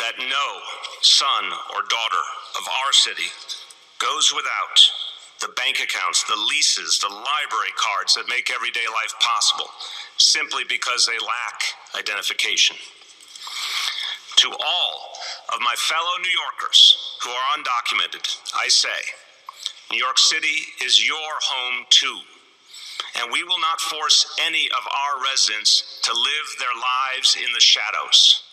that no son or daughter of our city goes without the bank accounts, the leases, the library cards that make everyday life possible, simply because they lack identification. To all of my fellow New Yorkers who are undocumented, I say, New York City is your home too, and we will not force any of our residents to live their lives in the shadows.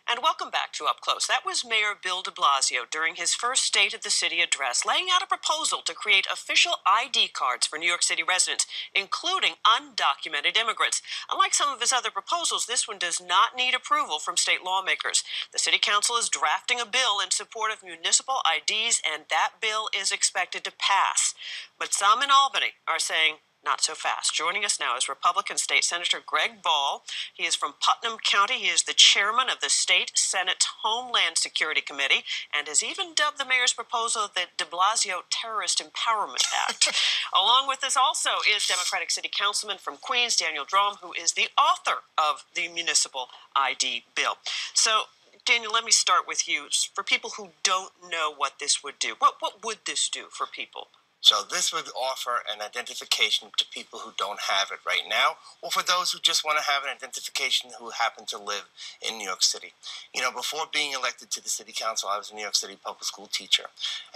And welcome back to Up Close. That was Mayor Bill de Blasio during his first State of the City address, laying out a proposal to create official ID cards for New York City residents, including undocumented immigrants. Unlike some of his other proposals, this one does not need approval from state lawmakers. The City Council is drafting a bill in support of municipal IDs, and that bill is expected to pass. But some in Albany are saying, not so fast. Joining us now is Republican State Senator Greg Ball. He is from Putnam County. He is the chairman of the State Senate's Homeland Security Committee and has even dubbed the mayor's proposal the de Blasio Terrorist Empowerment Act. Along with us also is Democratic City Councilman from Queens, Daniel Dromm, who is the author of the Municipal ID bill. So, Daniel, let me start with you. For people who don't know what this would do, what would this do for people? So this would offer an identification to people who don't have it right now, or for those who just want to have an identification who happen to live in New York City. You know, before being elected to the City Council, I was a New York City public school teacher.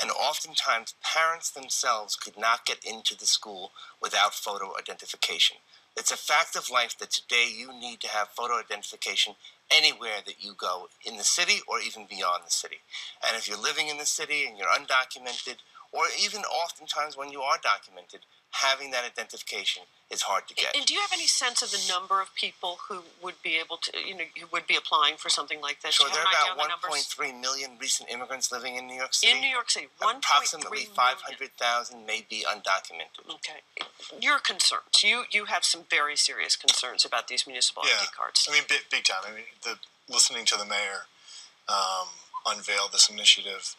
And oftentimes, parents themselves could not get into the school without photo identification. It's a fact of life that today you need to have photo identification anywhere that you go in the city or even beyond the city. And if you're living in the city and you're undocumented, or even oftentimes when you are documented, having that identification is hard to get. And do you have any sense of the number of people who would be able to, who would be applying for something like this? Sure, there are about 1.3 million recent immigrants living in New York City. In New York City, 1.3 approximately 500,000 may be undocumented. Okay. Your concerns. You have some very serious concerns about these municipal ID cards. I mean, big time. I mean, listening to the mayor unveil this initiative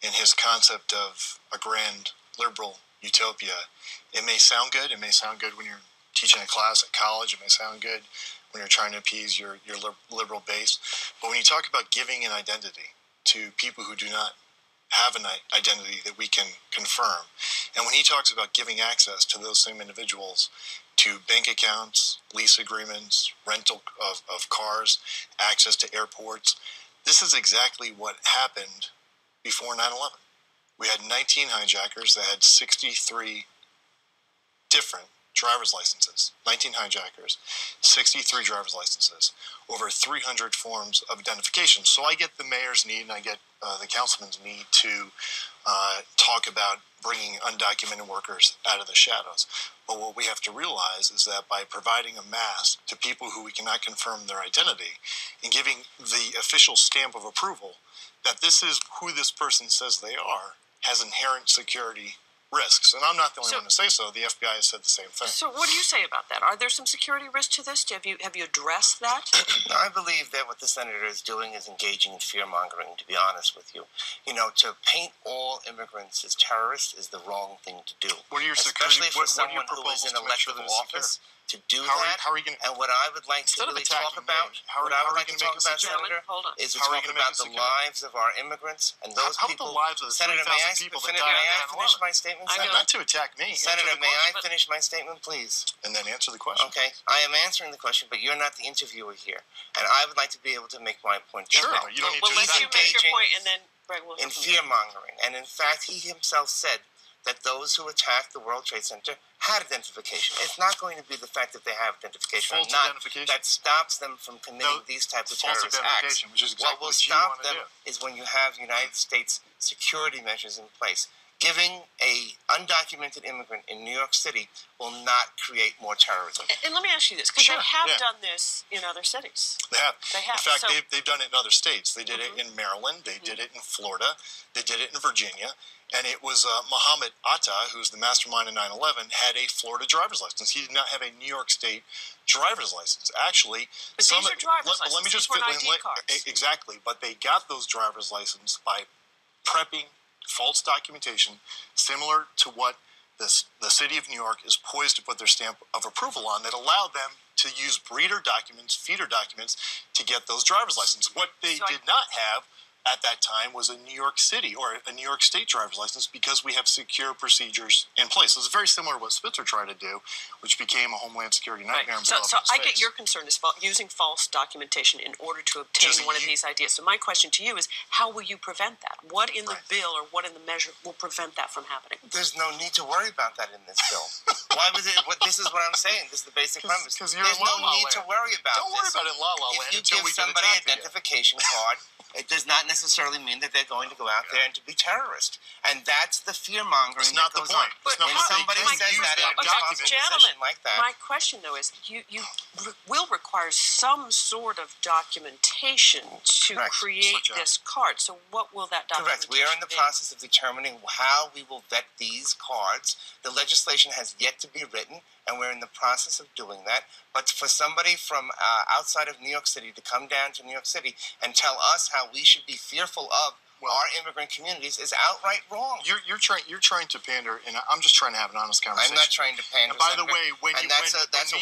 in his concept of a grand liberal utopia, it may sound good. It may sound good when you're teaching a class at college. It may sound good when you're trying to appease your liberal base. But when you talk about giving an identity to people who do not have an identity that we can confirm, and when he talks about giving access to those same individuals to bank accounts, lease agreements, rental of cars, access to airports, this is exactly what happened before 9/11. We had 19 hijackers that had 63 different driver's licenses. 19 hijackers, 63 driver's licenses, over 300 forms of identification. So I get the mayor's need and I get the councilman's need to talk about bringing undocumented workers out of the shadows. But what we have to realize is that by providing a mask to people who we cannot confirm their identity and giving the official stamp of approval that this is who this person says they are, has inherent security risks. And I'm not the only one to say so. The FBI has said the same thing. So what do you say about that? Are there some security risks to this? Have you addressed that? I believe that what the senator is doing is engaging in fear-mongering, to be honest with you. You know, to paint all immigrants as terrorists is the wrong thing to do. What are your security? Especially for someone who is in elected office. To do that, how are you gonna, and what I would like to really talk about, what I would like to talk about, Senator, is to talk about the lives of our immigrants and those people. The lives of the Senator, may I finish my statement, Senator? Not to attack me. Senator, may I finish my statement, please? And then answer the question. Okay, I am answering the question, but you're not the interviewer here, and I would like to be able to make my point. Sure, you don't need to. We'll let you make your point, and then Greg will. In fear-mongering, and in fact, he himself said that those who attacked the World Trade Center had identification. It's not going to be the fact that they have identification or not that stops them from committing these types of terrorist acts. Which is exactly what will stop them is when you have United States security measures in place. Giving a undocumented immigrant in New York City will not create more terrorism. And let me ask you this, because they have done this in other cities. They have. In fact, they've done it in other states. They did it in Maryland. They did it in Florida. They did it in Virginia. And it was Mohammed Atta, who's the mastermind of 9/11, had a Florida driver's license. He did not have a New York State driver's license. Actually, but these are driver's licenses. Let me just fit in. Exactly, but they got those driver's licenses by prepping false documentation, similar to what the city of New York is poised to put their stamp of approval on, that allowed them to use breeder documents, feeder documents, to get those driver's licenses. What they did not have at that time was a New York City or a New York State driver's license, because we have secure procedures in place. It's very similar to what Spitzer tried to do, which became a Homeland Security nightmare. Right. So I get your concern is using false documentation in order to obtain one of these ideas. So my question to you is, how will you prevent that? What in the bill or what in the measure will prevent that from happening? There's no need to worry about that in this bill. Why was it? This is what I'm saying. This is the basic premise. There's no need to worry about Don't worry about it in La La Land until we give somebody an identification card, it does not necessarily mean that they're going to go out there and to be terrorists. And that's the fear-mongering that goes on. But when somebody says that in a responsible position like that. My question, though, is you will require some sort of documentation to create this card. So what will that documentation be? Correct. We are in the process of determining how we will vet these cards. The legislation has yet to be written, and we're in the process of doing that. But for somebody from outside of New York City to come down to New York City and tell us how we should be fearful of our immigrant communities is outright wrong. You're trying to pander, and I'm just trying to have an honest conversation. I'm not trying to pander. And by the way, when New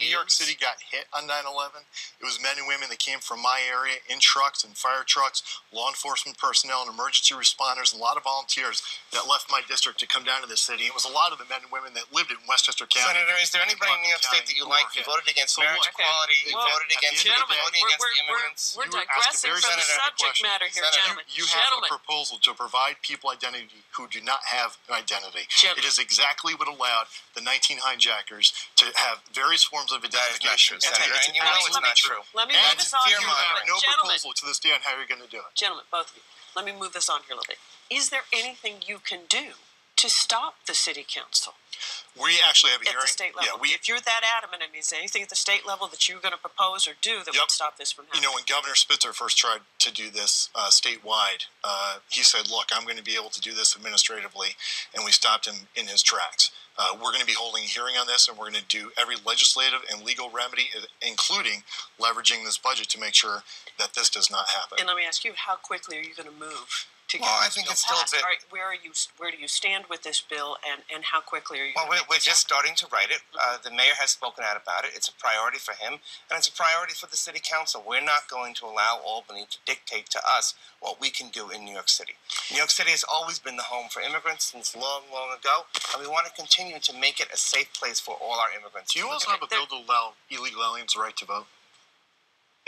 York City City got hit on 9/11, it was men and women that came from my area in trucks and fire trucks, law enforcement personnel and emergency responders, and a lot of volunteers that left my district to come down to the city. It was a lot of the men and women that lived in Westchester County. Senator, is there anybody in New York State that you like? You voted against marriage equality. You voted against immigrants. We're digressing from the subject matter here, gentlemen. You have a proposal to provide people identity who do not have an identity. It is exactly what allowed the 19 hijackers to have various forms of identification. That is not true, Senator, and you know it's not true. Let me move this on here. You have no proposal to this day on how you're going to do it. Gentlemen, both of you, let me move this on here a little bit. Is there anything you can do to stop the city council? We actually have a hearing. At the state level. If you're that adamant, I mean, is there anything at the state level that you're going to propose or do that would stop this from happening? You know, when Governor Spitzer first tried to do this statewide, he said, look, I'm going to be able to do this administratively, and we stopped him in his tracks. We're going to be holding a hearing on this, and we're going to do every legislative and legal remedy, including leveraging this budget to make sure that this does not happen. And let me ask you, how quickly are you going to move? I think it's still a bit. All right, where do you stand with this bill, and how quickly are you? Well, we're just starting to write it. The mayor has spoken out about it. It's a priority for him, and it's a priority for the city council. We're not going to allow Albany to dictate to us what we can do in New York City. New York City has always been the home for immigrants since long, long ago, and we want to continue to make it a safe place for all our immigrants. Do you also have a bill to allow illegal aliens the right to vote?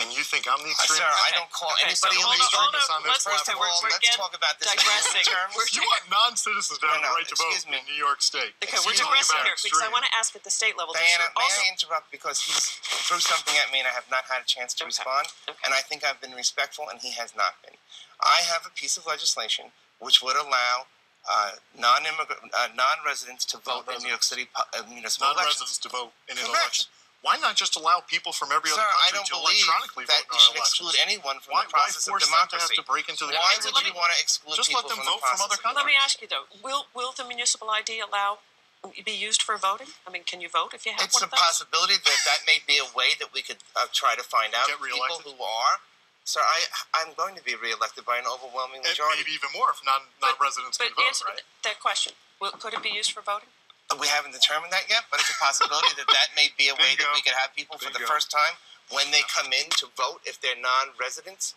And you think I'm the extreme? Sir, I don't call anybody illegal. First of all, let's talk about this digressing. You want non-citizens to have the right to vote in New York State. Okay, we're digressing here because I want to ask at the state level. Diana, may I interrupt because he's threw something at me and I have not had a chance to respond, and I think I've been respectful and he has not been. I have a piece of legislation which would allow non-residents to vote in New York City municipal elections. Non-residents to vote in an election. Why not just allow people from every other country to electronically vote in our elections? I don't believe that we should exclude anyone from the process of democracy. Why force them to have to break into the Why would you want to exclude people from the process? Other countries? Let me ask you though: Will the municipal ID be used for voting? I mean, can you vote if you have it's one of those? It's a possibility that may be a way that we could try to find out people who are. Sir, I'm going to be reelected by an overwhelming majority. Maybe even more if non-residents can vote, right? That question: could it be used for voting? We haven't determined that yet, but it's a possibility that may be a way that we could have people for the first time when they come in to vote if they're non-residents,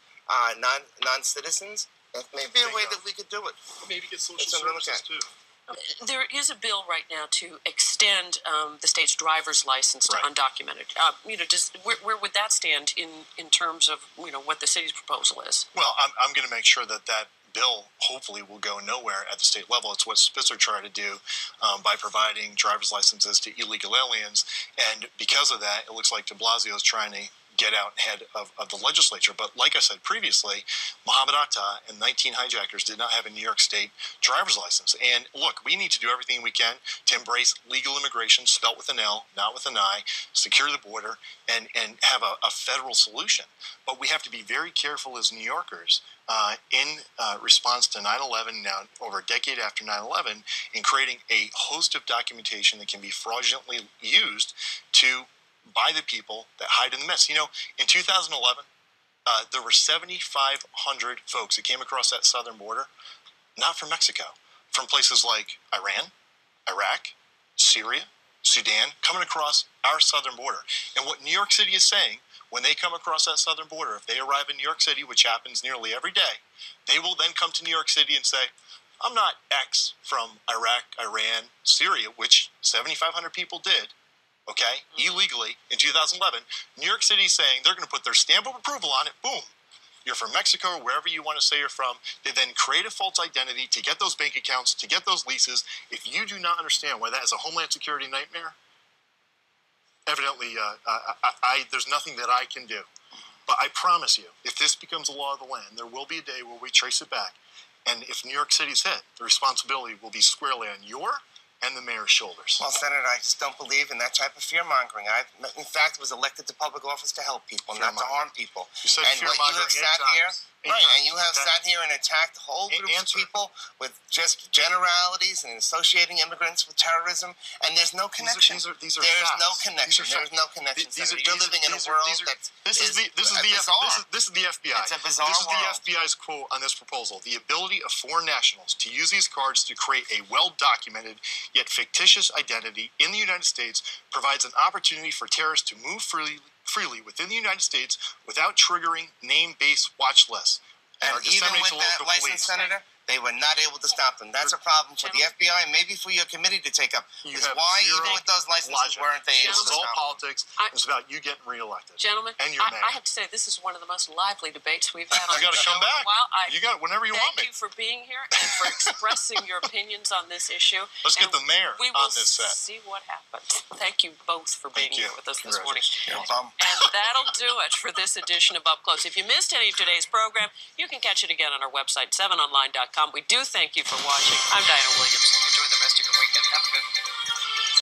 non-citizens. It may be a way that we could do it. Maybe get social services too. There is a bill right now to extend the state's driver's license to undocumented. Where would that stand in terms of what the city's proposal is? Well, I'm going to make sure that bill hopefully will go nowhere at the state level. It's what Spitzer tried to do by providing driver's licenses to illegal aliens, and because of that, it looks like de Blasio is trying to get out ahead of the legislature. But like I said previously, Mohammed Atta and 19 hijackers did not have a New York State driver's license. And look, we need to do everything we can to embrace legal immigration, spelt with an L, not with an I, secure the border, and have a federal solution. But we have to be very careful as New Yorkers in response to 9/11, now over a decade after 9/11, in creating a host of documentation that can be fraudulently used by the people that hide in the mess. In 2011, there were 7,500 folks that came across that southern border, not from Mexico, from places like Iran, Iraq, Syria, Sudan, coming across our southern border. And what New York City is saying, when they come across that southern border, if they arrive in New York City, which happens nearly every day, they will then come to New York City and say, I'm not X from Iraq, Iran, Syria, which 7,500 people did, okay, illegally in 2011. New York City is saying they're going to put their stamp of approval on it. Boom. You're from Mexico or wherever you want to say you're from. They then create a false identity to get those bank accounts, to get those leases. If you do not understand why that is a Homeland Security nightmare, evidently there's nothing that I can do. But I promise you, if this becomes a law of the land, there will be a day where we trace it back. And if New York City's hit, the responsibility will be squarely on your and the mayor's shoulders. Well, Senator, I just don't believe in that type of fear-mongering. I, in fact, was elected to public office to help people, not to harm people. You said and what you have sat here, and you have sat here and attacked whole groups of people with just generalities and associating immigrants with terrorism, and there's no connection. These are there's facts. no connection. There's no connection. You're living in a world that's bizarre. This is the FBI. It's a bizarre This is the world. FBI's quote on this proposal. The ability of foreign nationals to use these cards to create a well-documented yet fictitious identity in the United States provides an opportunity for terrorists to move freely within the United States without triggering name-based watch lists. And even with that license, Senator, they were not able to stop them. That's a problem for the FBI and maybe for your committee to take up. Is why even with those licenses weren't they able to stop them? This is all politics. It's about you getting reelected. Gentlemen, and your mayor. I have to say, this is one of the most lively debates we've had on You got to come back. You got it whenever you want me. Thank you for being here and for expressing your opinions on this issue. Let's get the mayor on this set. We will see what happens. Thank you both for being here with us this morning. No And that'll do it for this edition of Up Close. If you missed any of today's program, you can catch it again on our website, 7online.com. We do thank you for watching. I'm Diana Williams.